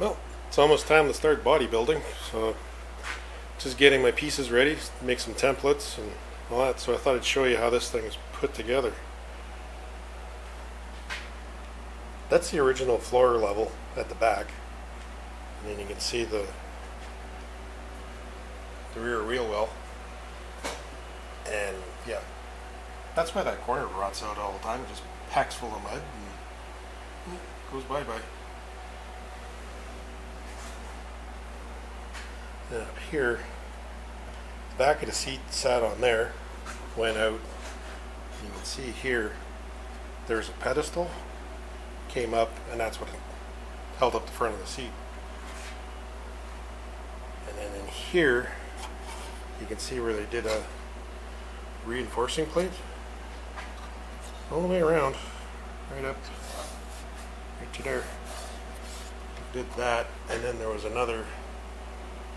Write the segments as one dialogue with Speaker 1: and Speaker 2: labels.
Speaker 1: Well, it's almost time to start bodybuilding, so just getting my pieces ready, make some templates and all that. So I thought I'd show you how this thing is put together. That's the original floor level at the back, and then you can see the rear wheel well. And yeah, that's why that corner rots out all the time. It just packs full of mud and goes bye-bye. And up here, the back of the seat sat on there, went out. You can see here, there's a pedestal, came up, and that's what held up the front of the seat. And then in here, you can see where they did a reinforcing plate all the way around, right up, right to there. Did that, and then there was another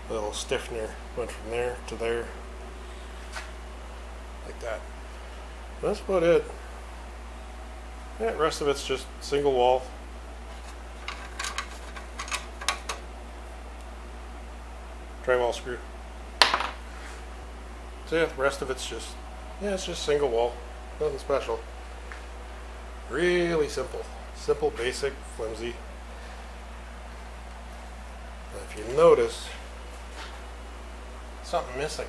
Speaker 1: little stiffener, went from there to there, like that. That's about it. Yeah, the rest of it's just single wall. Drywall screw. So yeah, the rest of it's just, yeah, it's just single wall. Nothing special. Really simple. Simple, basic, flimsy. Now if you notice, something missing.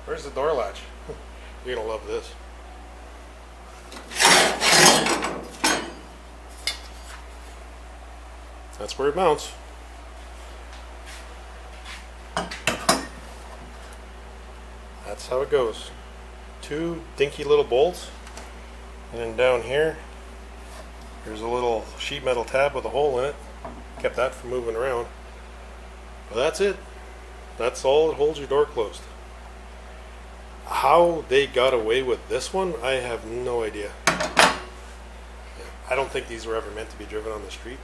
Speaker 1: Where's the door latch? You're gonna love this. That's where it mounts. That's how it goes. Two dinky little bolts, and then down here there's a little sheet metal tab with a hole in it. Kept that from moving around. But that's it. That's all that holds your door closed. How they got away with this one, I have no idea. I don't think these were ever meant to be driven on the street.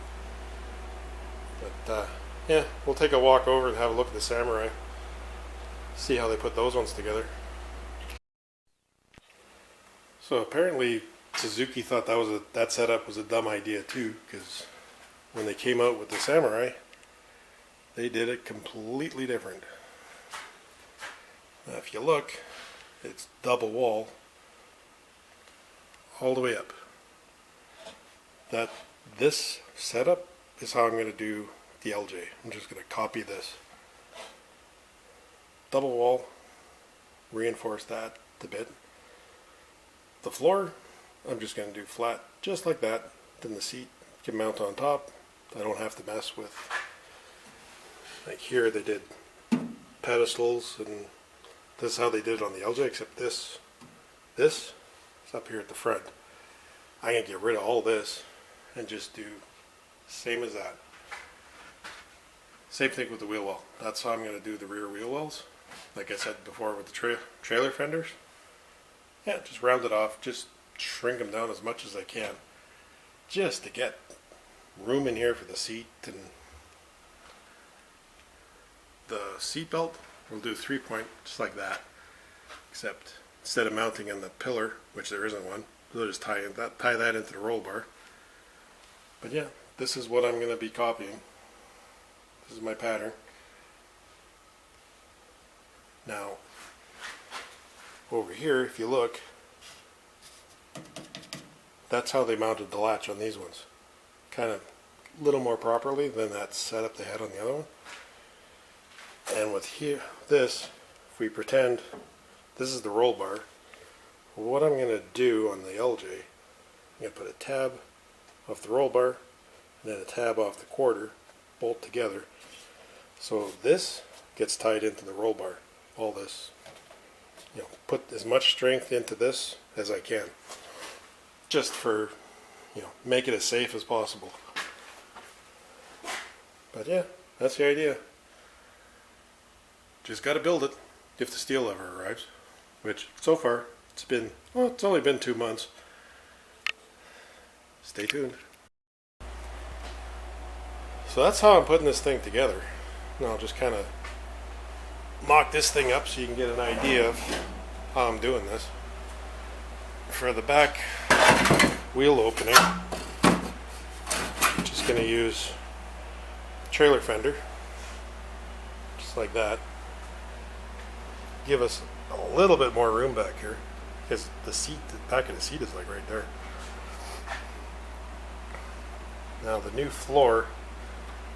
Speaker 1: But yeah, we'll take a walk over and have a look at the Samurai. See how they put those ones together. So apparently Suzuki thought that setup was a dumb idea too, because when they came out with the Samurai, they did it completely different. Now if you look, it's double wall all the way up. This setup is how I'm going to do the LJ. I'm just going to copy this. Double wall, reinforce that a bit. The floor, I'm just going to do flat, just like that. Then the seat can mount on top. I don't have to mess with, like here they did pedestals, and this is how they did it on the LJ, except this is up here at the front. I can get rid of all this and just do same as that. Same thing with the wheel well. That's how I'm going to do the rear wheel wells. Like I said before with the trailer fenders. Yeah, just round it off, just shrink them down as much as I can, just to get room in here for the seat. And the seat belt, we'll do 3-point, just like that, except instead of mounting on the pillar, which there isn't one, we'll just tie that into the roll bar. But yeah, this is what I'm going to be copying. This is my pattern. Now, over here, if you look, that's how they mounted the latch on these ones. Kind of a little more properly than that setup they had on the other one. And with this, if we pretend this is the roll bar, what I'm going to do on the LJ, I'm going to put a tab off the roll bar, and then a tab off the quarter, bolt together. So this gets tied into the roll bar. All this, you know, put as much strength into this as I can, just for, you know, make it as safe as possible. But yeah, that's the idea. Just got to build it if the steel ever arrives, which so far it's only been 2 months. Stay tuned. So that's how I'm putting this thing together. Now I'll just kind of mock this thing up so you can get an idea of how I'm doing this. For the back wheel opening, just going to use trailer fender, just like that. Give us a little bit more room back here, because the seat, the back of the seat is like right there. Now the new floor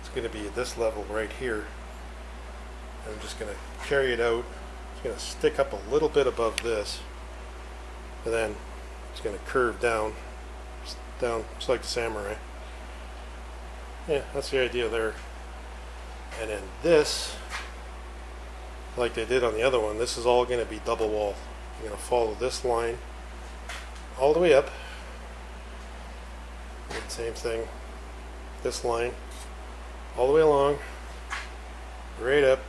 Speaker 1: is going to be at this level right here. I'm just going to carry it out. It's going to stick up a little bit above this, and then it's going to curve down, just like the Samurai. Yeah, that's the idea there. And then this, like they did on the other one, this is all going to be double wall. You're going to follow this line all the way up. And same thing, this line all the way along, right up,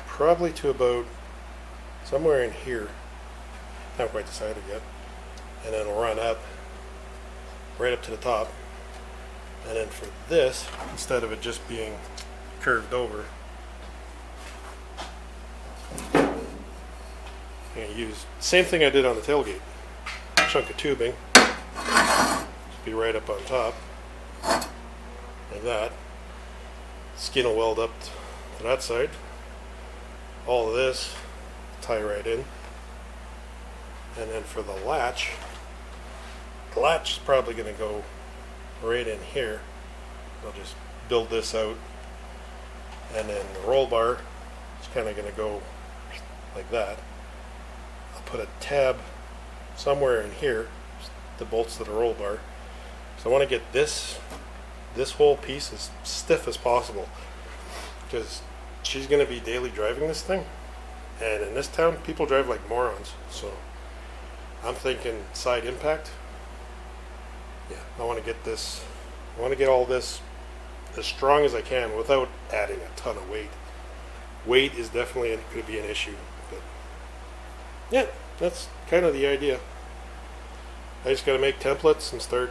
Speaker 1: probably to about somewhere in here. Haven't quite decided yet. And then we'll run up, right up to the top. And then for this, instead of it just being curved over, I'm going to use the same thing I did on the tailgate. A chunk of tubing, just be right up on top, like that. Skin will weld up to that side. All of this, tie right in. And then for the latch is probably going to go right in here. I'll just build this out, and then the roll bar is kind of going to go like that. I'll put a tab somewhere in here that bolts to the roll bar. So I want to get this whole piece as stiff as possible, because she's going to be daily driving this thing, and in this town people drive like morons. So I'm thinking side impact. Yeah, I want to get this, I want to get all this as strong as I can without adding a ton of weight. Weight is definitely going to be an issue, but yeah, that's kind of the idea. I just got to make templates and start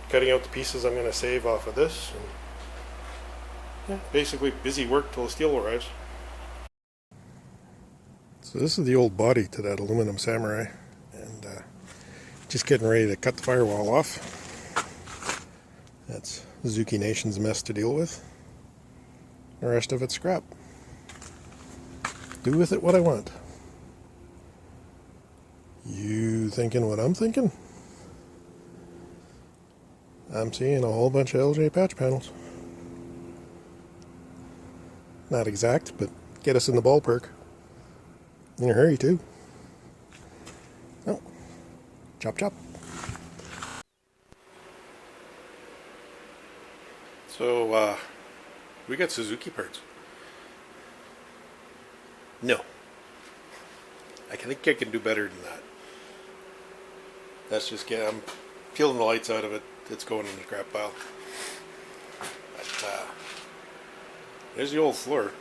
Speaker 1: cutting out the pieces I'm going to save off of this, and yeah, basically busy work till the steel arrives. So this is the old body to that aluminum Samurai, and just getting ready to cut the firewall off. That's Zuki Nation's mess to deal with. The rest of it's scrap. Do with it what I want. You thinking what I'm thinking? I'm seeing a whole bunch of LJ patch panels. Not exact, but get us in the ballpark. In a hurry too. Oh, chop chop. So, we got Suzuki parts. No. I think I can do better than that. That's just, I'm peeling the lights out of it. It's going in the scrap pile. But, there's the old floor.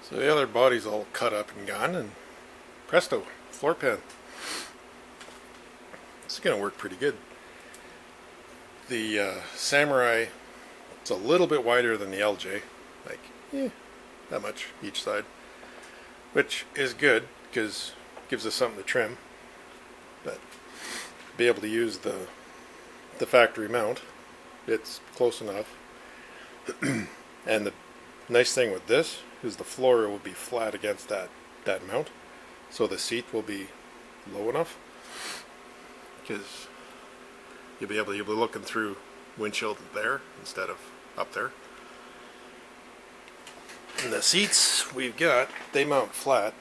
Speaker 1: So the other body's all cut up and gone, and presto, floor pan. This is going to work pretty good. The Samurai, it's a little bit wider than the LJ, like that much each side, which is good because it gives us something to trim. But be able to use the factory mount, it's close enough. And the nice thing with this is the floor will be flat against that mount, so the seat will be low enough, because you'll be looking through windshield there instead of up there. And the seats we've got, they mount flat,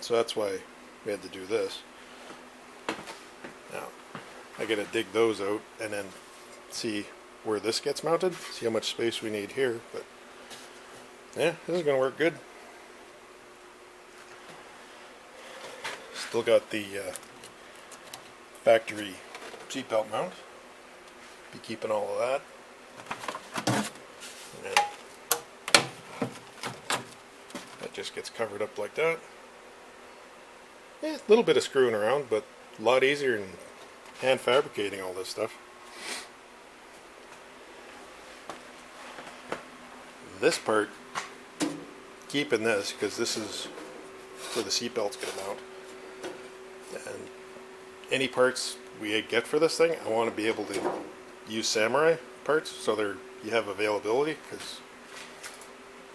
Speaker 1: so that's why we had to do this. Now I gotta dig those out and then see where this gets mounted, see how much space we need here, but yeah, this is gonna work good. Still got the factory seatbelt mount. Be keeping all of that. And then that just gets covered up like that. Yeah, a little bit of screwing around, but a lot easier than hand fabricating all this stuff. This part, keeping this, because this is where the seatbelt's going to mount. And any parts we get for this thing, I want to be able to use Samurai parts, so you have availability, because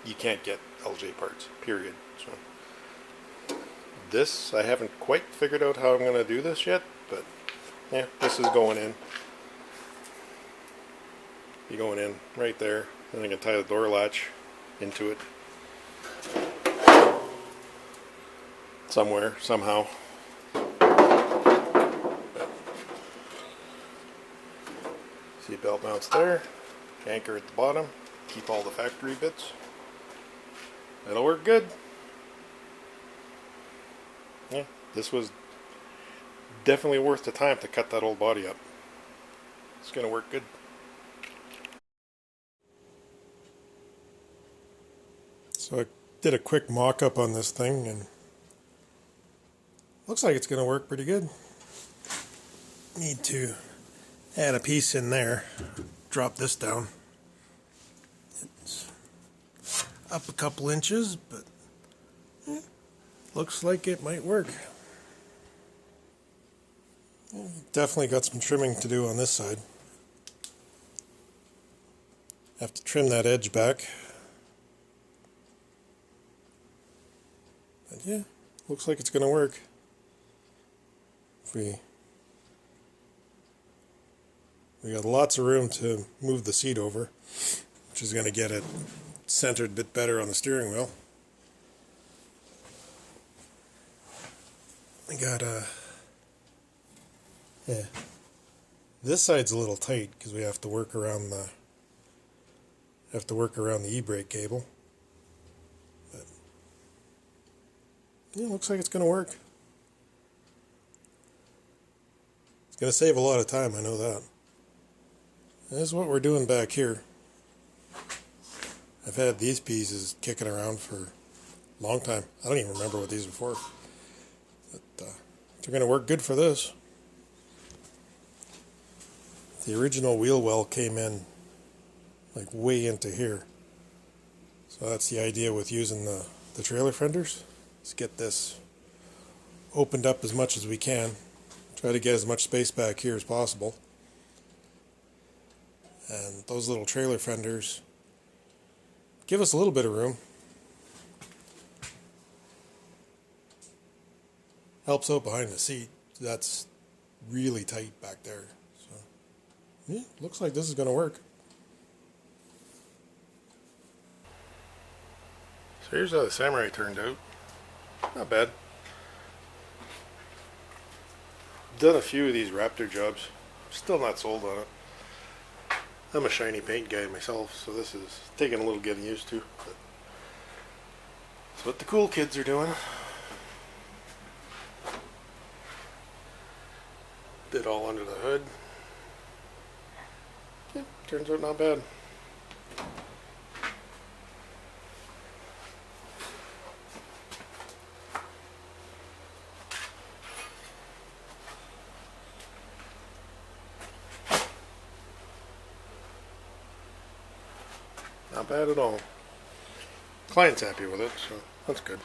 Speaker 1: you can't get LJ parts, period. So this, I haven't quite figured out how I'm going to do this yet, but yeah, this is going in. Be going in right there, and I can tie the door latch into it somewhere, somehow. See, belt mounts there, anchor at the bottom, keep all the factory bits. That'll work good. Yeah, this was definitely worth the time to cut that old body up. It's gonna work good. So I did a quick mock-up on this thing, and looks like it's gonna work pretty good. Need to add a piece in there, drop this down. It's up a couple inches, but looks like it might work. Definitely got some trimming to do on this side. Have to trim that edge back. But yeah, looks like it's going to work. We got lots of room to move the seat over, which is going to get it centered a bit better on the steering wheel. I got yeah. This side's a little tight because we have to work around the e-brake cable. But yeah, looks like it's going to work. It's going to save a lot of time, I know that. This is what we're doing back here. I've had these pieces kicking around for a long time. I don't even remember what these were for. But they're going to work good for this. The original wheel well came in like way into here. So that's the idea with using the trailer fenders. Let's get this opened up as much as we can. Try to get as much space back here as possible. And those little trailer fenders give us a little bit of room. Helps out behind the seat. That's really tight back there. So yeah, looks like this is going to work. So here's how the Samurai turned out. Not bad. Done a few of these Raptor jobs. Still not sold on it. I'm a shiny paint guy myself, so this is taking a little getting used to. But that's what the cool kids are doing. Did all under the hood. Yeah, turns out not bad. Not bad at all. Client's happy with it, so that's good.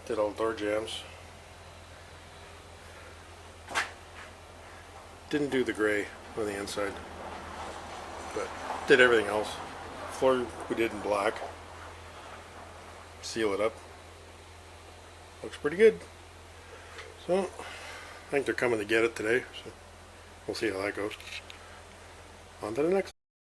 Speaker 1: Did all door jambs. Didn't do the gray on the inside, but did everything else. Floor we did in black. Seal it up. Looks pretty good. So I think they're coming to get it today, so we'll see how that goes. On to the next.